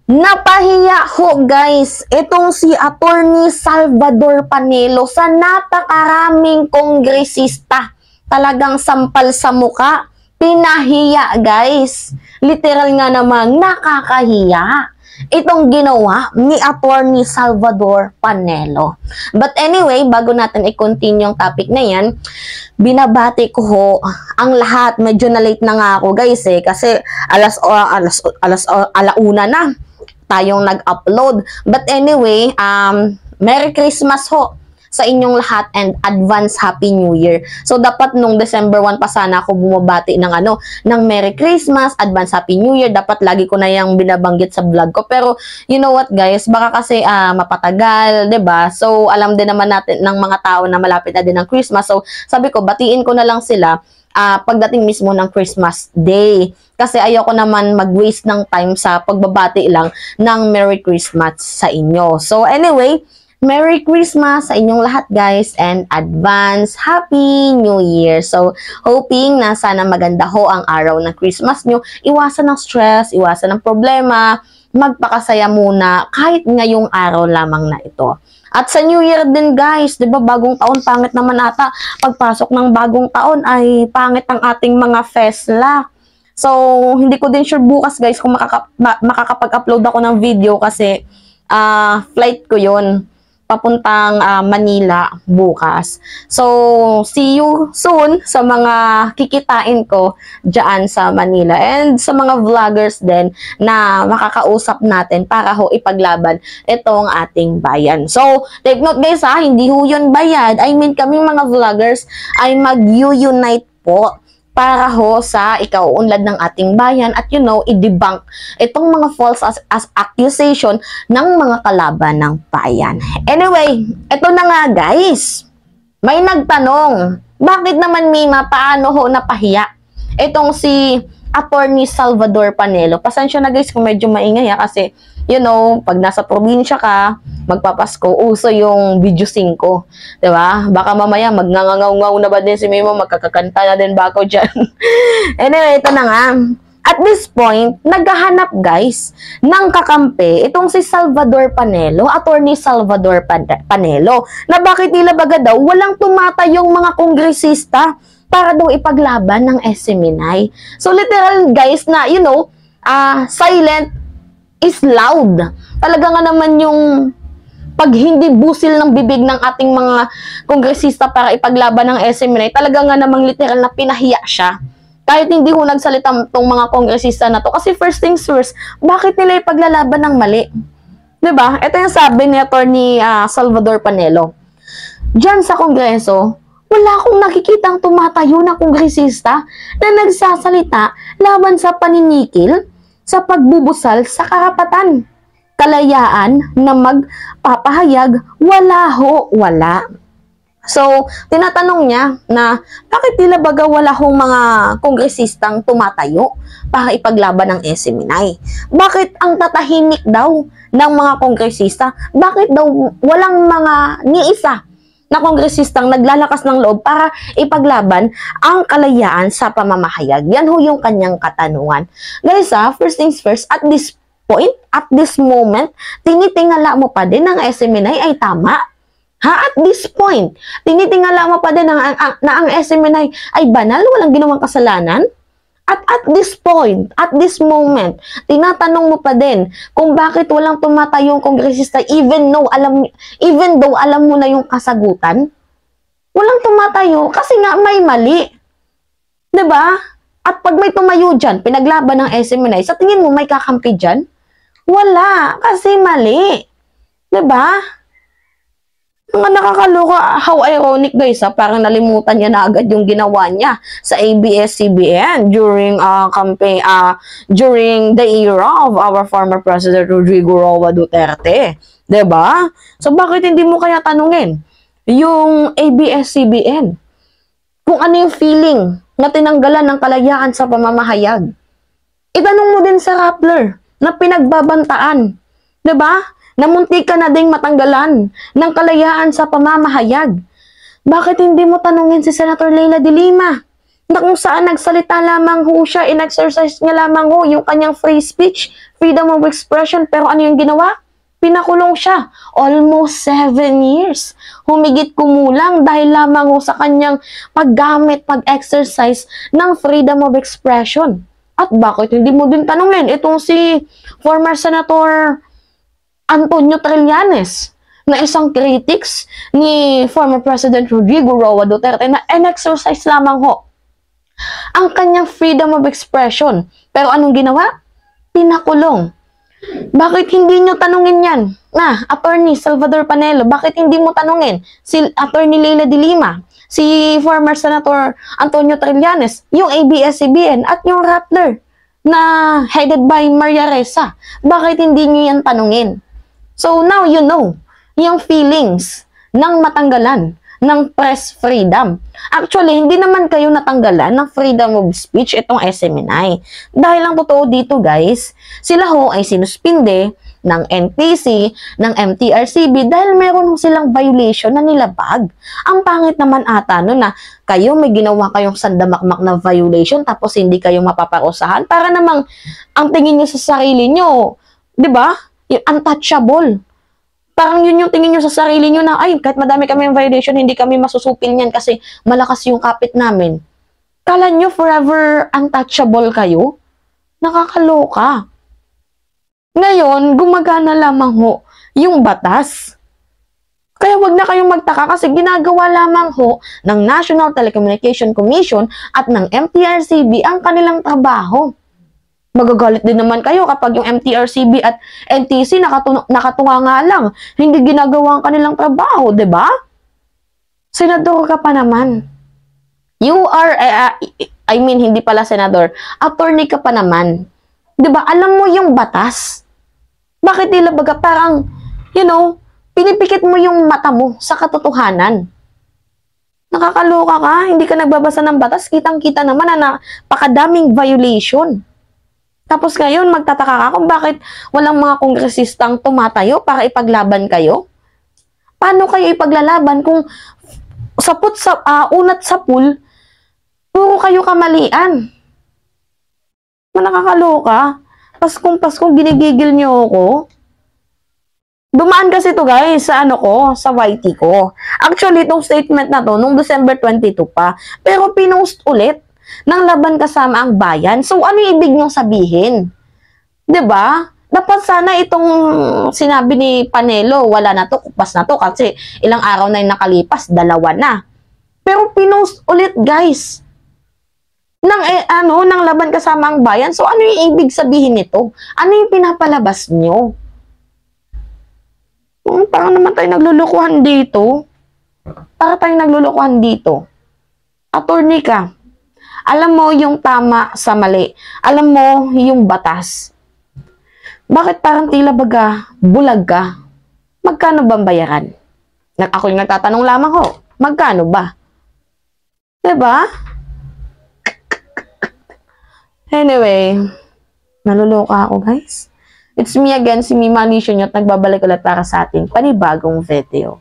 Napahiya ho guys, itong si Attorney Salvador Panelo sa napakaraming kongresista. Talagang sampal sa muka, pinahiya guys. Literal nga namang nakakahiya itong ginawa ni Attorney Salvador Panelo. But anyway, bago natin i-continue yung topic na yan, binabati ko ho ang lahat. Medyo na late na nga ako guys kasi alauna na tayong nag-upload. But anyway, Merry Christmas ho sa inyong lahat and advance Happy New Year. So dapat nung December 1 pa sana ako bumabati ng Merry Christmas, advance Happy New Year. Dapat lagi ko na yung binabanggit sa vlog ko. Pero you know what guys, baka kasi mapatagal, 'di ba? So alam din naman natin ng mga tao na malapit na din ang Christmas. So sabi ko, batiin ko na lang sila pagdating mismo ng Christmas Day. Kasi ayoko naman mag-waste ng time sa pagbabati lang ng Merry Christmas sa inyo. So anyway, Merry Christmas sa inyong lahat guys and advance Happy New Year. So hoping na sana maganda ho ang araw ng Christmas nyo. Iwasan ng stress, iwasan ng problema, magpakasaya muna kahit ngayong araw lamang na ito. At sa New Year din guys, 'di ba bagong taon, pangit naman ata pagpasok ng bagong taon ay pangit ang ating mga fesla. So hindi ko din sure bukas guys kung makakapag-upload ako ng video kasi flight ko 'yon papuntang Manila bukas. So, see you soon sa mga kikitain ko dyan sa Manila and sa mga vloggers din na makakausap natin para ho ipaglaban itong ating bayan. So, take note guys hindi ho yun bayad. I mean, kaming mga vloggers ay mag-unite po para ho sa ikauunlad ng ating bayan at i-debunk itong mga false as accusation ng mga kalaban ng bayan. Anyway, ito na nga guys. May nagtanong, bakit naman Mima, paano ho napahiya itong si Attorney Salvador Panelo? Pasensya na guys kung medyo maingay kasi pag nasa probinsya ka, magpapasko, uso yung video 5. Diba? Baka mamaya magngangangaw na ba din si Mimo, magkakakanta na din ba ako dyan? Anyway, ito na nga. At this point, naghahanap guys ng kakampi itong si Salvador Panelo, Attorney Salvador Panelo, na bakit nila baga daw walang tumatayong mga kongresista para daw ipaglaban ng SMNI. So literal guys na silent is loud. Talaga nga naman yung pag hindi busil ng bibig ng ating mga kongresista para ipaglaban ng SMNI, talaga nga namang literal na pinahiya siya. Kahit hindi ho nagsalita tong mga kongresista na to. Kasi first things first, bakit nila ipaglalaban ng mali? 'Di ba? Ito yung sabi ni Attorney Salvador Panelo. Diyan sa kongreso, wala akong nakikitang tumatayo na kongresista na nagsasalita laban sa paninikil, sa pagbubusal sa karapatan, kalayaan na magpapahayag, wala. So, tinatanong niya na bakit nila baga wala hong mga kongresistang tumatayo para ipaglaban ng SMNI? Bakit ang tatahimik daw ng mga kongresista? Bakit daw walang mga ni isa na kongresistang naglalakas ng loob para ipaglaban ang kalayaan sa pamamahayag? Yan ho yung kanyang katanungan. Guys, first things first, at this point, at this moment, tinitingala mo pa din ng SMNI ay tama? At this point, tinitingala mo pa din na ang SMNI ay banal, walang ginawang kasalanan? At this point, at this moment, tinatanong mo pa din kung bakit walang tumatayong kongresista even though alam mo na yung kasagutan? Walang tumatayo kasi nga may mali. 'Di ba? At pag may tumayo dyan, pinaglaban ng SMNI, sa tingin mo may kakampi dyan? Wala, kasi mali. 'Di ba? Mga nakakaloka, how ironic guys parang nalimutan niya na agad yung ginawa niya sa ABS-CBN during during the era of our former President Rodrigo Roa Duterte. 'Di ba? So bakit hindi mo kaya tanungin yung ABS-CBN kung ano yung feeling na tinanggalan ng kalayaan sa pamamahayag? Itanong mo din sa Rappler na pinagbabantaan, 'di ba? Na muntik ka na ding matanggalan ng kalayaan sa pamamahayag. Bakit hindi mo tanungin si Senator Leila de Lima na kung saan nagsalita lamang ho siya, in-exercise niya lamang ho yung kanyang free speech, freedom of expression, pero ano yung ginawa? Pinakulong siya. Almost 7 years. Humigit kumulang dahil lamang ho sa kanyang paggamit, pag-exercise ng freedom of expression. At bakit hindi mo din tanungin itong si former Senator Antonio Trillanes, na isang critics ni former President Rodrigo Roa Duterte na in-exercise lamang ho ang kanyang freedom of expression. Pero anong ginawa? Pinakulong. Bakit hindi nyo tanungin yan? Attorney Salvador Panelo, bakit hindi mo tanungin si Attorney Leila de Lima, si former Senator Antonio Trillanes, yung ABS-CBN at yung Rappler na headed by Maria Ressa? Bakit hindi nyo yan tanungin? So now you know yung feelings ng matanggalan ng press freedom. Actually, hindi naman kayo natanggalan ng freedom of speech itong SMNI. Dahil ang totoo dito guys, sila ho ay sinuspinde ng NTC, ng MTRCB dahil meron silang violation na nilabag. Ang pangit naman ata no na kayo may ginawa kayong sandamakmak na violation tapos hindi kayo mapaparusahan para namang ang tingin nyo sa sarili nyo, di ba? Yung untouchable. Parang yun yung tingin nyo sa sarili nyo na, ay, kahit madami kami yung violation, hindi kami masusupil niyan kasi malakas yung kapit namin. Kala nyo forever untouchable kayo? Nakakaloka. Ngayon, gumagana lamang ho yung batas. Kaya wag na kayong magtaka kasi ginagawa lamang ho ng National Telecommunication Commission at ng MTRCB ang kanilang trabaho. Magagalit din naman kayo kapag yung MTRCB at NTC nakatunga nga lang, hindi ginagawa ang kanilang trabaho, di ba? Senador ka pa naman. You are, hindi pala senador, attorney ka pa naman. Di ba? Alam mo yung batas. Bakit nila baga parang, pinipikit mo yung mata mo sa katotohanan? Nakakaloka ka, hindi ka nagbabasa ng batas, kitang-kita naman na napakadaming violation. Tapos ngayon, magtataka ka kung bakit walang mga kongresistang tumatayo para ipaglaban kayo? Paano kayo ipaglalaban kung unat sa pool, puro kayo kamalian? Nakakaloka. Paskong ginigigil nyo ako. Dumaan kasi to guys sa sa YT ko. Actually, itong statement na to, nung December 22 pa. Pero pinost ulit ng Laban Kasama ang Bayan. So, ano yung ibig niyong sabihin? 'Di ba? Dapat sana itong sinabi ni Panelo, wala na to, kupas na to, kasi ilang araw na yung nakalipas, 2 na. Pero pinost ulit, guys. Ng Laban Kasama ang Bayan. So, ano yung ibig sabihin nito? Ano yung pinapalabas nyo? Parang naman tayo naglulukuhan dito. Attorney ka. Alam mo yung tama sa mali. Alam mo yung batas. Bakit parang tila baga, bulag ka? Magkano bang bayaran? Ako yung nagtatanong lamang ho. Magkano ba? Diba? Anyway, naluluka ako guys. It's me again, si Mima Nisyon at nagbabalik ulit para sa ating panibagong video.